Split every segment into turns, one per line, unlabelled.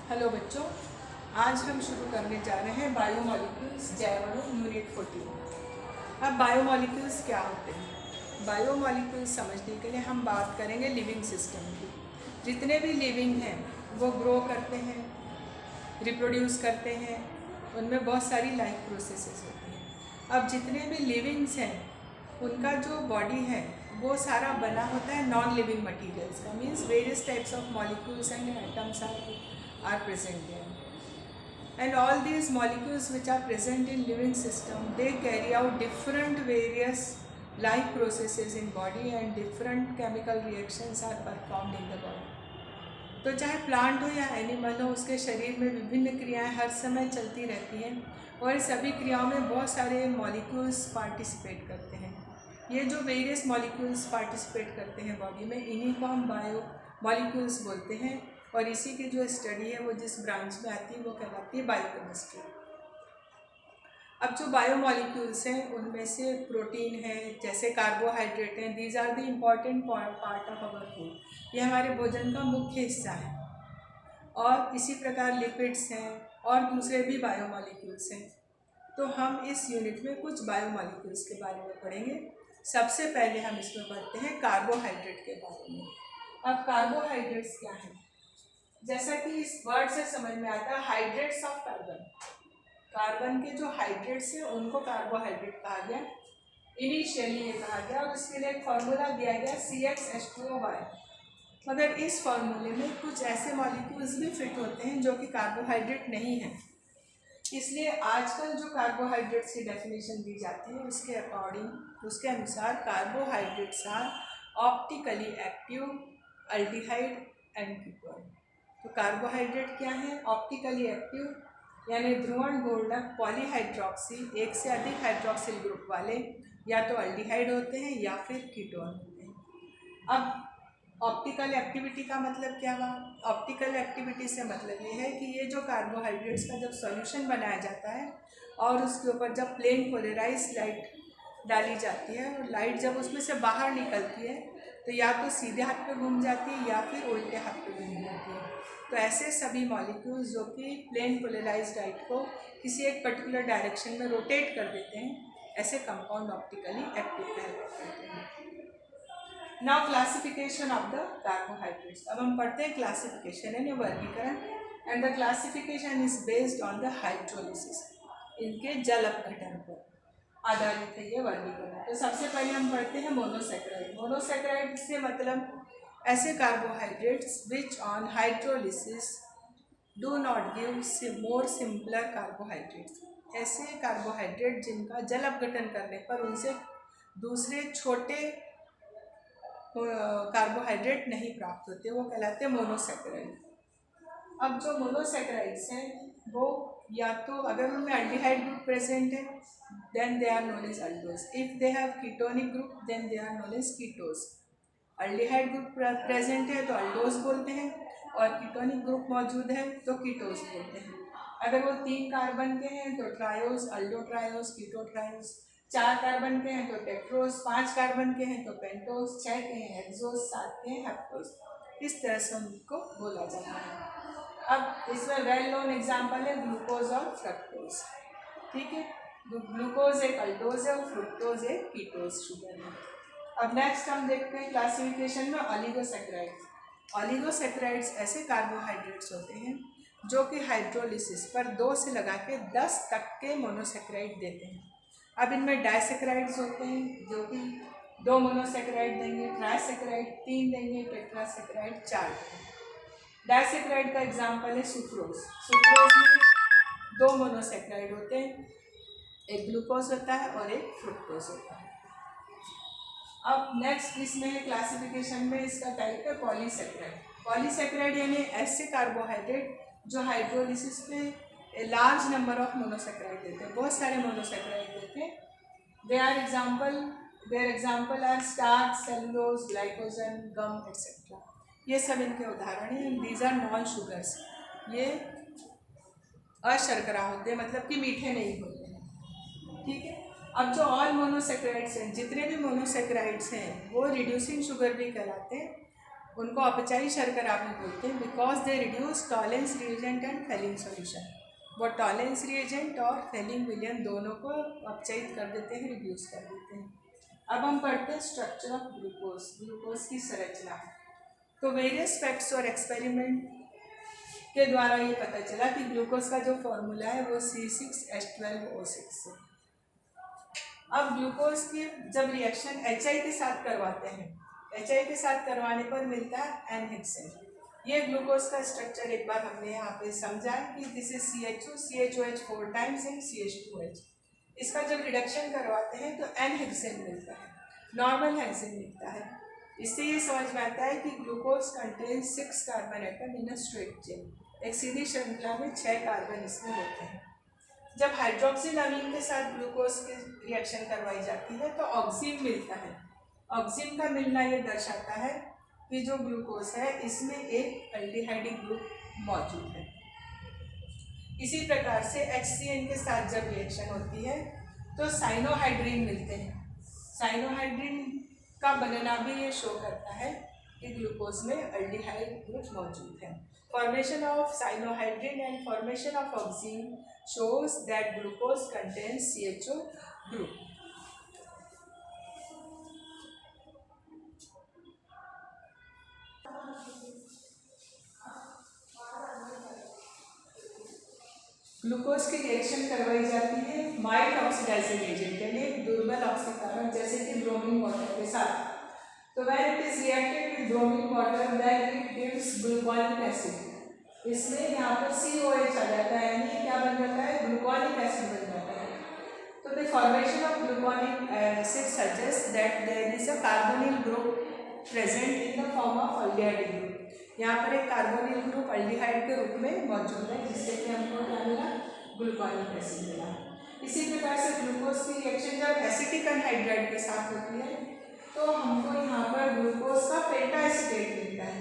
Hello बच्चों, आज हम शुरू करने जा रहे हैं बायोमॉलिक्यूल्स जैव यूनिट 14। अब बायोमॉलिक्यूल्स क्या होते हैं? बायोमॉलिक्यूल्स समझने के लिए हम बात करेंगे लिविंग सिस्टम की। जितने भी लिविंग हैं वो ग्रो करते हैं, रिप्रोड्यूस करते हैं, उनमें बहुत सारी लाइफ प्रोसेसेस होती हैं। अब जितने भी लिविंग्स हैं उनका जो बॉडी है वो सारा बना होता है नॉन लिविंग मटीरियल्स का, means various types of molecules and atoms are present there, and all these molecules which are present in living system, they carry out different various life processes in body and different chemical reactions are performed in the body. तो चाहे plant हो या animal हो, उसके शरीर में विभिन्न क्रियाएं हर समय चलती रहती हैं और सभी क्रियाओं में बहुत सारे मॉलिक्यूल्स पार्टिसिपेट करते हैं। ये जो वेरियस मॉलिक्यूल्स पार्टिसिपेट करते हैं बॉडी में, इन्हीं को हम बायो मॉलिक्यूल्स बोलते हैं। और इसी की जो स्टडी है वो जिस ब्रांच में आती है वो कहलाती है बायोकेमिस्ट्री। अब जो बायोमॉलिक्यूल्स हैं उनमें से प्रोटीन है, जैसे कार्बोहाइड्रेट हैं, these are the important part of our food, ये हमारे भोजन का मुख्य हिस्सा है। और इसी प्रकार लिपिड्स हैं और दूसरे भी बायोमॉलिक्यूल्स हैं। तो हम इस यूनिट में कुछ बायोमॉलिक्यूल्स के बारे में पढ़ेंगे। सबसे पहले हम इसमें पढ़ते हैं कार्बोहाइड्रेट के बारे में। अब कार्बोहाइड्रेट्स क्या हैं? जैसा कि इस वर्ड से समझ में आता है, हाइड्रेट्स ऑफ कार्बन, कार्बन के जो हाइड्रेट्स हैं उनको कार्बोहाइड्रेट कहा गया। इनिशियली ये कहा गया और उसके लिए एक फार्मूला दिया गया CH2O5। मगर इस फार्मूले में कुछ ऐसे मॉलिक्यूल्स भी फिट होते हैं जो कि कार्बोहाइड्रेट नहीं है। इसलिए आजकल जो कार्बोहाइड्रेट्स की डेफिनेशन दी जाती है उसके अकॉर्डिंग, उसके अनुसार carbohydrates are optically active aldehyde and ketone. तो कार्बोहाइड्रेट क्या है? ऑप्टिकली एक्टिव, यानी ध्रुवण घूर्णक पॉलीहाइड्रोक्सी, एक से अधिक हाइड्रोक्सिल ग्रुप वाले या तो अल्डिहाइड होते हैं या फिर कीटोन होते हैं। अब ऑप्टिकल एक्टिविटी का मतलब क्या हुआ? ऑप्टिकल एक्टिविटी से मतलब ये है कि ये जो कार्बोहाइड्रेट्स का जब सॉल्यूशन बनाया जाता है और उसके ऊपर जब प्लेन पोलराइज लाइट डाली जाती है और लाइट जब उसमें से बाहर निकलती है तो या तो सीधे हाथ पे घूम जाती है या फिर उल्टे हाथ पे घूम जाती है। तो ऐसे सभी मॉलिक्यूल्स जो कि प्लेन पोलराइज्ड लाइट को किसी एक पर्टिकुलर डायरेक्शन में रोटेट कर देते हैं, ऐसे कंपाउंड ऑप्टिकली एक्टिव कहलाते हैं। Now classification of the carbohydrates. अब हम पढ़ते हैं क्लासिफिकेशन यानी वर्गीकरण। And the classification is based on the hydrolysis, इनके जल अपघटन पर आधारित है ये वर्गीकरण। तो सबसे पहले हम पढ़ते हैं मोनोसेक्राइड। मोनोसेक्राइड से मतलब ऐसे carbohydrates which on hydrolysis do not give more simpler carbohydrates, ऐसे कार्बोहाइड्रेट जिनका जल अपघटन करने पर उनसे दूसरे छोटे कार्बोहाइड्रेट नहीं प्राप्त होते, वो कहलाते हैं मोनोसेक्राइड। अब जो मोनोसेक्राइड्स हैं वो या तो अगर उनमें अल्डिहाइड ग्रुप प्रेजेंट है then they are known as aldose, if they have ketonic group then they are known as ketose. Aldehyde group present है तो अल्डोज बोलते हैं और कीटोनिक ग्रुप मौजूद है तो कीटोज बोलते हैं। अगर वो 3 कार्बन के हैं तो ट्रायोज, अल्डोट्रायोज, कीटोट्रायोज। 4 कार्बन के हैं तो टेट्रोज, 5 कार्बन के हैं तो पेंटोज, 6 के हैं हेक्सोज, 7 के हैं हेप्टोज। इस तरह से उनको बोला जाता है। अब इसमें वेल नोन एग्जाम्पल है ग्लूकोज और फ्रक्टोज। ठीक है, ग्लूकोज एक अल्डोज है और फ्रुक्टोज एक कीटोज शुगर है। अब नेक्स्ट हम देखते हैं क्लासिफिकेशन में ऑलिगोसेक्राइड्स। ऑलिगोसेक्राइड्स ऐसे कार्बोहाइड्रेट्स होते हैं जो कि हाइड्रोलिसिस पर 2 से लगा के 10 तक के मोनोसेक्राइड देते हैं। अब इनमें डाइसेक्राइड्स होते हैं जो कि 2 मोनोसेक्राइड देंगे, ट्राइसेक्राइड 3 देंगे, टेट्रासेक्राइड 4 देंगे। डाइसेक्राइड का एग्जाम्पल है सुक्रोज। सुक्रोज में 2 मोनोसेक्राइड होते हैं, एक ग्लूकोज होता है और एक फ्रुक्टोज होता है। अब नेक्स्ट इसमें क्लासिफिकेशन में इसका टाइप है पॉलीसेक्राइड। पॉलीसेक्राइड यानी ऐसे कार्बोहाइड्रेट जो हाइड्रोलिसिस पे लार्ज नंबर ऑफ मोनोसेक्राइड देते हैं, बहुत सारे मोनोसेक्राइड देते हैं। Their example are starch, cellulose, glycogen, gum etcetera. ये सब इनके उदाहरण हैं। दीज आर नॉन शुगर्स, ये अशर्करा होते हैं, मतलब कि मीठे नहीं होते हैं। ठीक है, अब जो ऑल मोनोसेक्राइड्स हैं, जितने भी मोनोसेक्राइड्स हैं वो रिड्यूसिंग शुगर भी कहलाते हैं। उनको अपचायी शर्करा भी बोलते हैं, because they reduce Tollens reagent and Fehling solution. वो टॉलेंस रिएजेंट और फेलिंग विलियन दोनों को अपचयित कर देते हैं, रिड्यूस कर देते हैं। अब हम पढ़ते हैं स्ट्रक्चर ऑफ ग्लूकोज, ग्लूकोज की संरचना। तो वेरियस फैक्ट्स और एक्सपेरिमेंट के द्वारा ये पता चला कि ग्लूकोज का जो फॉर्मूला है वो C6H12O6 है। अब ग्लूकोज की जब रिएक्शन HI के साथ करवाते हैं, HI के साथ करवाने पर मिलता है N-हेक्सेन। ये ग्लूकोज का स्ट्रक्चर एक बार हमने यहाँ पे समझा कि this is CH2, CHOH 4 times and CH2H। इसका जब रिडक्शन करवाते हैं तो N-हेक्सेन मिलता है, नॉर्मल हेक्सेन मिलता है। इससे ये समझ में आता है कि glucose contain 6 carbon atom in a straight chain, एक सीधी श्रृंखला में 6 कार्बन इसमें होते हैं। जब हाइड्रोक्सिल अमीन के साथ ग्लूकोज की रिएक्शन करवाई जाती है तो ऑक्सीन मिलता है। ऑक्सीन का मिलना ये दर्शाता है कि जो ग्लूकोज है इसमें एक अल्डिहाइडिक ग्रुप मौजूद है। इसी प्रकार से HCN के साथ जब रिएक्शन होती है तो साइनोहाइड्रिन मिलते हैं। साइनोहाइड्रिन का बनना भी ये शो करता है कि ग्लूकोज में अल्डिहाइड ग्रुप मौजूद है। Formation of cyanohydrin and formation of oxygen shows that glucose contains CHO group. Glucose की रिएक्शन करवाई जाती है माइल्ड ऑक्सीडाइजिंग एजेंट यानी दुर्बल ऑक्सीकरण जैसे कि ब्रोमीन वाटर के साथ। तो when it is reacted with bromine water then it gives gluconic acid. इसमें यहाँ पर COH आ जाता है, यानी क्या बन जाता है, ग्लूकोनिक एसिड बन जाता है। तो the formation of gluconic acid suggest that there is a carbonyl group present in the form of aldehyde group. यहाँ पर एक कार्बोनिल ग्रुप अल्डिहाइड के रूप में मौजूद है, जिससे कि हमको क्या मिला, ग्लूकोनिक एसिड मिला। इसी प्रकार से ग्लूकोज की रिएक्शन जब एसिटिक अनहाइड्राइड के साथ होती है तो हमको यहाँ पर ग्लूकोज का पेंटाएसीटेट मिलता है।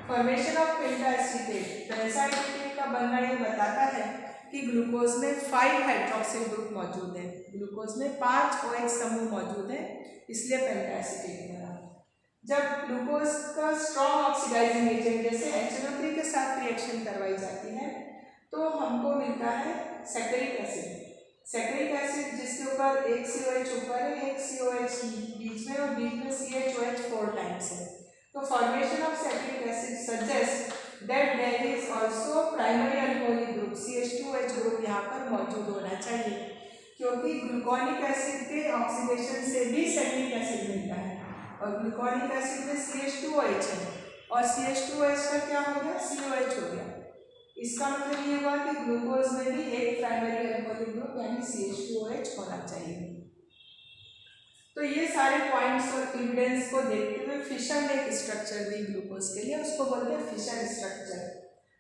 फॉर्मेशन ऑफ पेंटाएसीटेट, पेंटाएसीटेट का बनना ये बताता है कि ग्लूकोज में 5 हाइड्रोक्सिल ग्रुप मौजूद है। ग्लूकोज में 5 OH समूह मौजूद है, इसलिए पेंटाएसीटेट बना। जब ग्लूकोज का स्ट्रॉन्ग ऑक्सीडाइजिंग एजेंट जैसे HNO3 के साथ रिएक्शन करवाई जाती है तो हमको मिलता है सैकरिक एसिड। सैकरिक एसिड जिसके ऊपर एक COH ऊपर है, एक COH बीच में और बीच में CHOH 4 टाइम्स है। तो formation of saccharic acid suggest that there is also primary alcoholic group CH2H group यहाँ पर मौजूद होना चाहिए, क्योंकि ग्लूकोनिक एसिड के ऑक्सीडेशन से भी सैकरिक एसिड मिलता है और ग्लूकोनिक एसिड में CH2OH है और CH2OH का क्या हो गया, COH हो गया। इसका मतलब ये हुआ कि ग्लूकोज में भी एक प्राइमरी अल्कोहलिक ग्रुप यानी CH2OH होना चाहिए। तो ये सारे पॉइंट्स और एविडेंस को देखते हुए फिशर ने एक स्ट्रक्चर दी ग्लूकोज के लिए, उसको बोलते हैं फिशर स्ट्रक्चर।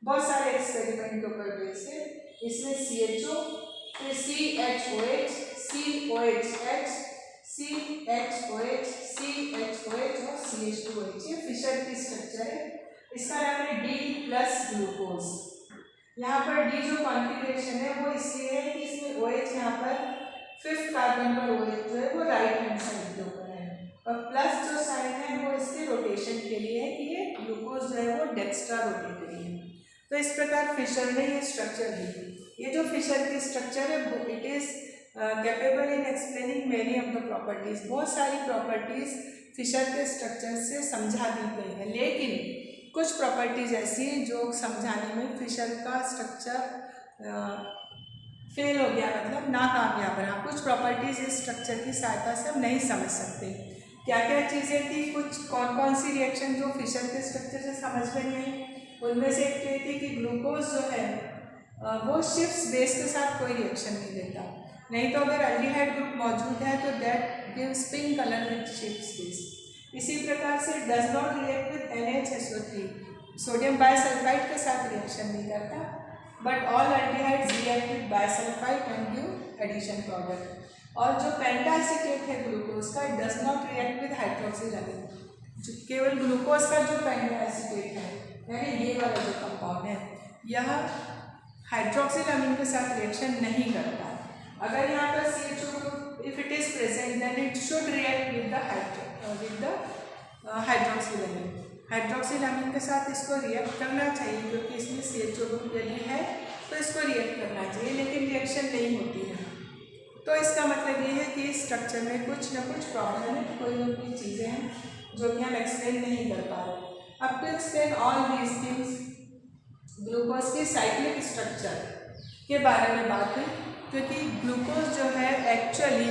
बहुत सारे एक्सपेरिमेंट के ऊपर बेस्ड है। इसमें CHO, फिर CHOH, COHH, CHOH, CHOH और CH2OH, ये फिशर की स्ट्रक्चर है। इसका नाम है D+ ग्लूकोज। यहाँ पर D जो कॉन्फ़िगरेशन है वो इसलिए है कि इसमें OH यहाँ पर 5th कार्बन पर OH जो है वो राइट हैंड साइड के ऊपर है और प्लस जो साइन है वो इसके रोटेशन के लिए है कि ये ग्लूकोज जो है वो डेक्स्ट्रा रोटेटरी है। तो इस प्रकार फिशर ने ये स्ट्रक्चर दी। ये जो फिशर की स्ट्रक्चर है it is capable in explaining many of the properties. बहुत सारी प्रॉपर्टीज़ फिशर के स्ट्रक्चर से समझा दी गई है, लेकिन कुछ प्रॉपर्टीज़ ऐसी हैं जो समझाने में फिशर का स्ट्रक्चर फेल हो गया, मतलब नाकामयाब रहा। कुछ प्रॉपर्टीज़ इस स्ट्रक्चर की सहायता से हम नहीं समझ सकते। क्या क्या चीज़ें थी, कुछ कौन कौन सी रिएक्शन जो फिशर के स्ट्रक्चर से समझ में नहीं आई, उनमें से एक ये थी कि ग्लूकोज जो है वो शिफ्स बेस के साथ कोई रिएक्शन नहीं देता। नहीं तो अगर अल्डिहाइड ग्रुप मौजूद है तो that gives pink colour with Schiff's base. इसी प्रकार से does not react with NHSO3, sodium bisulphite के साथ रिएक्शन नहीं करता, but all aldehydes react with bisulphite and give addition product. और जो पेंटाएसीटेट है ग्लूकोज का, does not react with hydroxyl amine. केवल ग्लूकोज का जो पेंटाएसीटेट है यानी ये वाला जो कंपाउंड है यह हाइड्रोक्सिल अमीन के साथ रिएक्शन नहीं करता। अगर यहाँ पर CHO group if it is present then it should react with the hydroxyl amine. Hydroxyl amine के साथ इसको रिएक्ट करना चाहिए क्योंकि इसमें CHO ग्रुप यदि है तो इसको रिएक्ट करना चाहिए, लेकिन रिएक्शन नहीं होती है। तो इसका मतलब ये है कि इस स्ट्रक्चर में कुछ ना कुछ प्रॉब्लम है, कोई ना कोई चीज़ें हैं जो कि हम एक्सप्लेन नहीं कर पा रहे। अब to explain all these things, glucose के साइक्लिक स्ट्रक्चर के बारे में बात है, क्योंकि ग्लूकोज जो है actually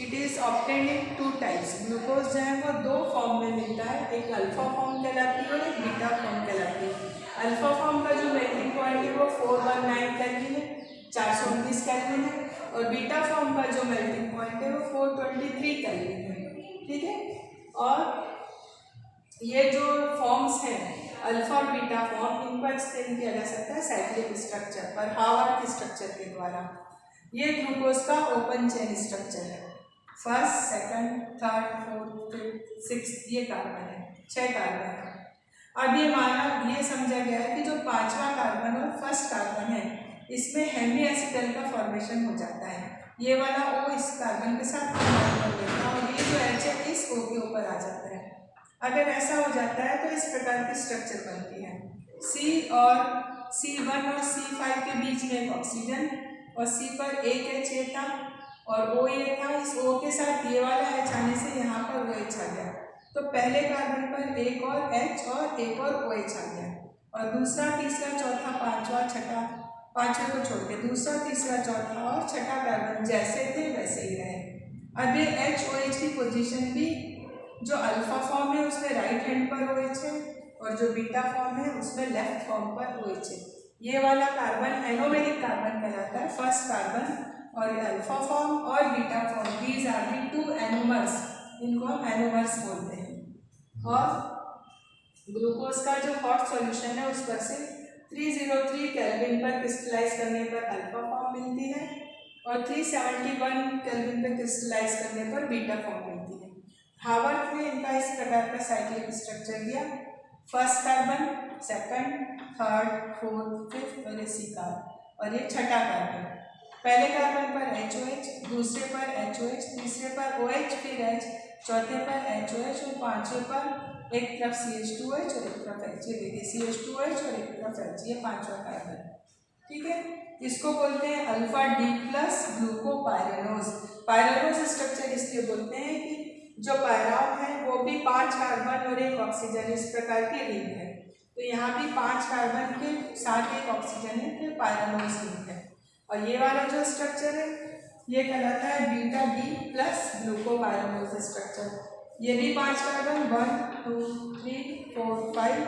it is obtained in 2 types. Glucose जो है वो 2 फॉर्म में मिलता है, एक अल्फा फॉर्म कहलाती है और एक बीटा फॉर्म कहलाती है। अल्फा फॉर्म का जो मेल्टिंग पॉइंट है वो 419 केल्विन है, 429 केल्विन है, और बीटा फॉर्म का जो मेल्टिंग पॉइंट है वो 423 केल्विन है। ठीक है, और ये जो फॉर्म्स हैं अल्फा और बीटा फॉर्म, इनको एक्सप्लेन किया जा सकता है साइक्लिक स्ट्रक्चर पर, हावर्ड के स्ट्रक्चर के द्वारा। ये ग्लूकोज का ओपन चेन स्ट्रक्चर है, first, second, third, fourth, fifth, sixth, ये कार्बन है, 6 कार्बन है। अब ये समझा गया है कि जो 5वां कार्बन और फर्स्ट कार्बन है इसमें हेमी का फॉर्मेशन हो जाता है। ये वाला O इस कार्बन के साथ कंबाइन कर लेता है और ये जो H है इस O के ऊपर आ जाता है। अगर ऐसा हो जाता है तो इस प्रकार की स्ट्रक्चर बनती है। C1 और C5 के बीच में एक ऑक्सीजन, और C पर एक H ये था और O ये था। इस O के साथ ये वाला H आने से यहाँ पर OH आ गया, तो पहले कार्बन पर एक और H और एक और OH आ गया, और दूसरा, तीसरा, चौथा, पांचवा, छठा, पांचवे को छोड़ के दूसरा, तीसरा, चौथा और छठा कार्बन जैसे थे वैसे ही रहे। अब ये HOH की पोजीशन भी जो अल्फा फॉर्म है उसमें राइट हैंड पर OH है और जो बीटा फॉर्म है उसमें लेफ्ट फॉर्म पर OH है। ये वाला कार्बन एनोमेरिक कार्बन कहलाता है, फर्स्ट कार्बन, और ये अल्फा फॉर्म और beta form, these are the 2 anomers, इनको हम एनोमर्स बोलते हैं। और ग्लूकोज का जो हॉट सॉल्यूशन है उस पर से 303 केल्विन पर क्रिस्टलाइज करने पर अल्फा फॉर्म मिलती है और 371 केल्विन पर क्रिस्टलाइज करने पर बीटा फॉर्म मिलती है। हावर्थ ने इनका इस प्रकार का साइक्लिक स्ट्रक्चर दिया, first carbon, second, third, fourth, fifth और ये C कार्बन, और ये छठा कार्बन। पहले कार्बन पर HOH, दूसरे पर HOH, तीसरे पर OH, फिर H, चौथे पर HOH और पांचवे पर एक तरफ CH2H और एक तरफ H। ये देखिए CH2H और एक तरफ H, ये 5वां कार्बन। ठीक है, इसको बोलते हैं alpha D plus glucopyranose. Pyranose structure इसलिए बोलते हैं कि जो पायरान है वो भी 5 कार्बन और एक ऑक्सीजन इस प्रकार की रिंग है, तो यहाँ भी 5 कार्बन के साथ एक ऑक्सीजन है, फिर पाइरेनोज रिंग है। और ये वाला जो स्ट्रक्चर है ये कहलाता है beta D plus glucopyranose structure. ये भी 5 कार्बन, 1 2 3 4 5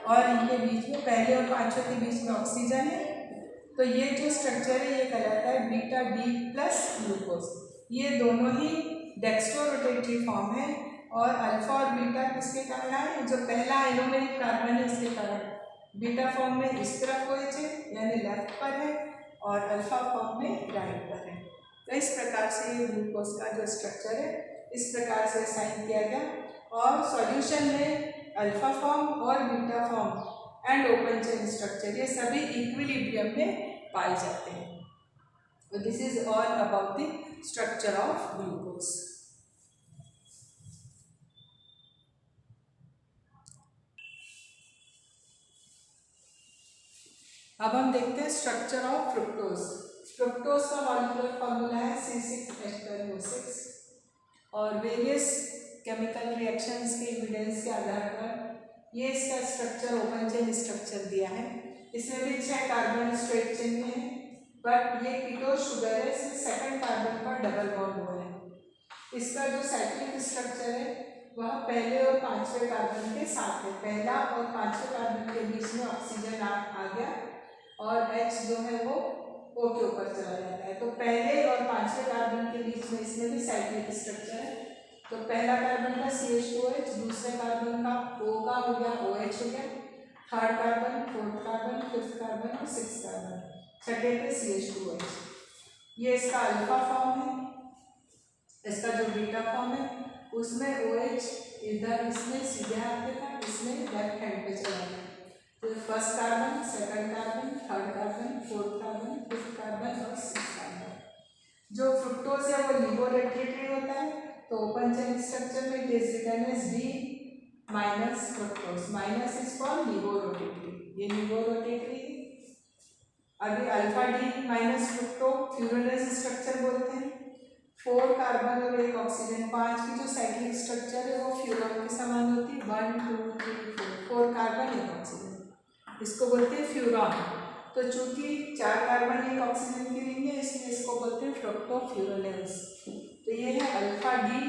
और इनके बीच में पहले और पांचवें के बीच में ऑक्सीजन है, तो ये जो स्ट्रक्चर है ये कहलाता है बीटा D प्लस ग्लूकोज। ये दोनों ही डेक्स्ट्रोरोटेटरी फॉर्म है और अल्फा और बीटा किसके कारण है, जो पहला एनोमेरिक कार्बन है इसके कारण। बीटा फॉर्म में इस तरफ OH है यानी लेफ्ट पर है और अल्फा फॉर्म में राइट पर है। तो इस प्रकार से ये ग्लूकोज का जो स्ट्रक्चर है इस प्रकार से साइन किया गया और सॉल्यूशन में अल्फा फॉर्म और beta form and open chain structure ये सभी इक्विलिब्रियम में पाए जाते हैं। तो this is all about the structure of glucose. अब हम देखते हैं स्ट्रक्चर ऑफ फ्रुक्टोज। फ्रुक्टोज का मॉलिक्यूलर फॉर्मूला है C6H12O6 और वेरियस केमिकल रिएक्शंस के एविडेंस के आधार पर ये इसका स्ट्रक्चर ओपन चेन स्ट्रक्चर दिया है। इसमें भी 6 कार्बन स्ट्रेट चेन में है, बट ये कीटोज शुगर है, इसमें सेकंड कार्बन पर डबल बॉन्ड हुआ है। इसका जो साइक्लिक स्ट्रक्चर है वह पहले और पांचवें कार्बन के साथ है। पहला और पांचवें कार्बन के बीच में ऑक्सीजन आ गया और H जो है वो O के ऊपर चला जाता है, तो पहले और पांचवें कार्बन के बीच में इसमें भी साइक्लिक स्ट्रक्चर है। तो पहला कार्बन का CH2H, दूसरे कार्बन का O का हो गया OH हो गया, third carbon, fourth carbon, fifth carbon और सिक्स्थ कार्बन, छठे पे CH2H। ये इसका अल्फा फॉर्म है। इसका जो बीटा फॉर्म है उसमें OH इधर इसमें सीधे हाथ पे था, इसमें लेफ्ट हैंड पे चला गया। तो first carbon, second carbon, third carbon, fourth carbon, fifth carbon और सिक्स्थ कार्बन। जो फ्रुक्टोज है वो लिबोरेटरी होता है, तो ओपन चेन स्ट्रक्चर में it is written as D minus fructose, minus is for laevorotatory, ये लिवोरोटेटरी। अभी alpha D minus fructofuranose structure बोलते हैं। 4 कार्बन और 1 ऑक्सीजन, 5 की जो साइक्लिक स्ट्रक्चर है वो फ्यूरॉन के समान होती है। 1 2 3 4 कार्बन 1 ऑक्सीजन, इसको बोलते हैं फ्यूरॉन। तो चूंकि 4 कार्बन 1 ऑक्सीजन की रिंग है इसलिए इसको बोलते हैं फ्रुक्टोफ्यूरोनेस। तो ये है अल्फा डी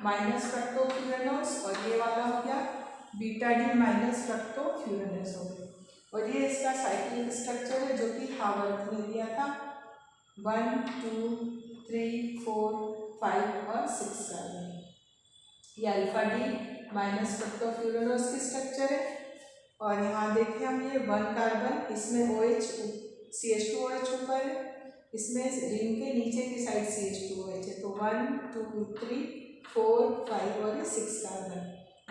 माइनस फ्रक्टोफ्यूरोनोस, और ये वाला हो गया बीटा डी माइनस फ्रक्टोफ्यूरोनोस हो गया। और ये इसका साइक्लिक स्ट्रक्चर है जो कि हावर्थ ने दिया था, 1 2 3 4 5 और 6 कार्बन। ये अल्फा डी माइनस फ्रक्टोफ्यूरोनोस की स्ट्रक्चर है। और यहाँ देखें हम ये 1 कार्बन, इसमें OH CH2OH ऊपर है, इसमें रिंग के नीचे की साइड CH2OH है। तो 1 2 3 4 5 और 6 कार्बन,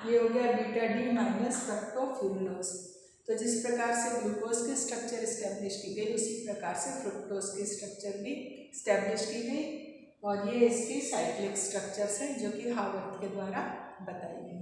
ये हो गया बीटा डी माइनस फ्रक्टोफ्यूरोनोस। तो जिस प्रकार से ग्लूकोज की स्ट्रक्चर इस्टेब्लिश की गई उसी प्रकार से फ्रुक्टोज की स्ट्रक्चर भी इस्टेब्लिश की गई, और ये इसकी साइक्लिक स्ट्रक्चर्स हैं जो कि हावर्थ के द्वारा बताई गई।